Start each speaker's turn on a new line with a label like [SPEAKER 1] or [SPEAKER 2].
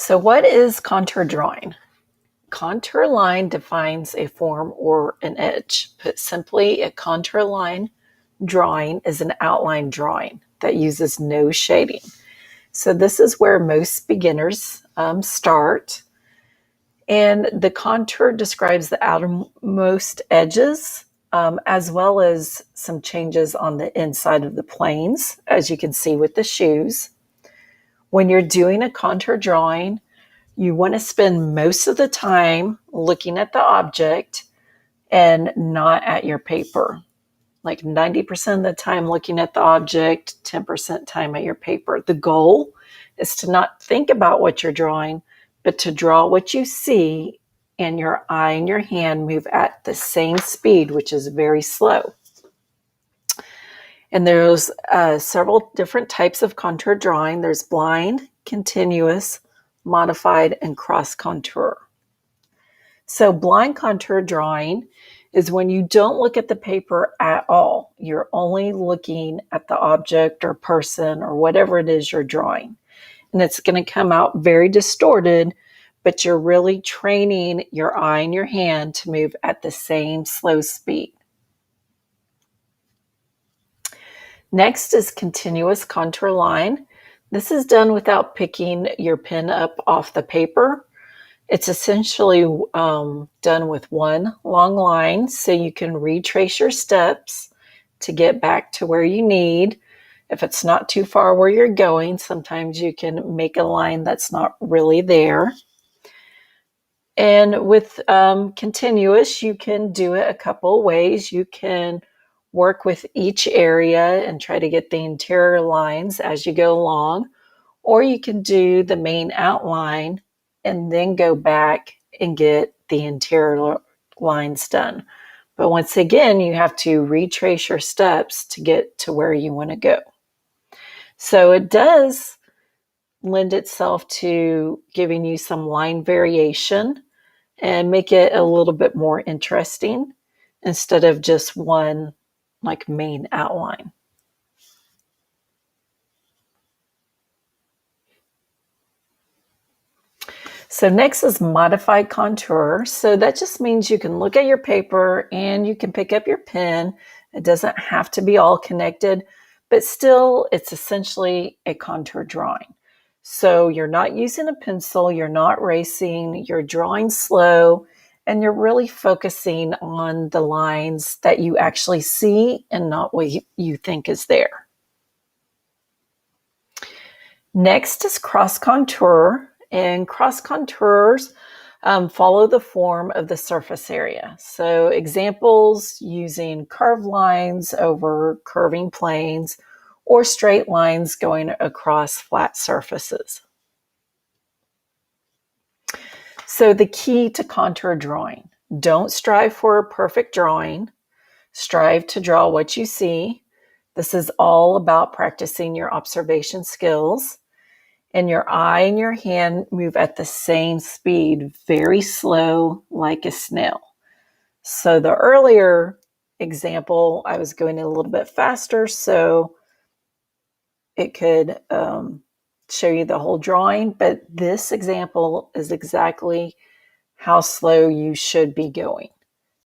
[SPEAKER 1] So what is contour drawing? Contour line defines a form or an edge. Put simply, a contour line drawing is an outline drawing that uses no shading. So this is where most beginners start. And the contour describes the outermost edges, as well as some changes on the inside of the planes, as you can see with the shoes. When you're doing a contour drawing, you want to spend most of the time looking at the object and not at your paper. Like 90% of the time looking at the object, 10% time at your paper. The goal is to not think about what you're drawing, but to draw what you see, and your eye and your hand move at the same speed, which is very slow. And there's several different types of contour drawing. There's blind, continuous, modified, and cross contour. So blind contour drawing is when you don't look at the paper at all. You're only looking at the object or person or whatever it is you're drawing. And it's going to come out very distorted, but you're really training your eye and your hand to move at the same slow speed. Next is continuous contour line. This is done without picking your pen up off the paper. It's essentially done with one long line, so you can retrace your steps to get back to where you need. If it's not too far where you're going, sometimes you can make a line that's not really there. And with continuous, you can do it a couple of ways. You can work with each area and try to get the interior lines as you go along, or you can do the main outline and then go back and get the interior lines done. But once again, you have to retrace your steps to get to where you want to go. So it does lend itself to giving you some line variation and make it a little bit more interesting instead of just one like main outline. So next is modified contour. So that just means you can look at your paper and you can pick up your pen. It doesn't have to be all connected, but still it's essentially a contour drawing. So you're not using a pencil, you're not racing, you're drawing slow, and you're really focusing on the lines that you actually see and not what you think is there. Next is cross contour, and cross contours follow the form of the surface area. So examples using curved lines over curving planes or straight lines going across flat surfaces. So the key to contour drawing: don't strive for a perfect drawing. Strive to draw what you see. This is all about practicing your observation skills. And your eye and your hand move at the same speed, very slow, like a snail. So the earlier example, I was going a little bit faster, so it could show you the whole drawing, but this example is exactly how slow you should be going.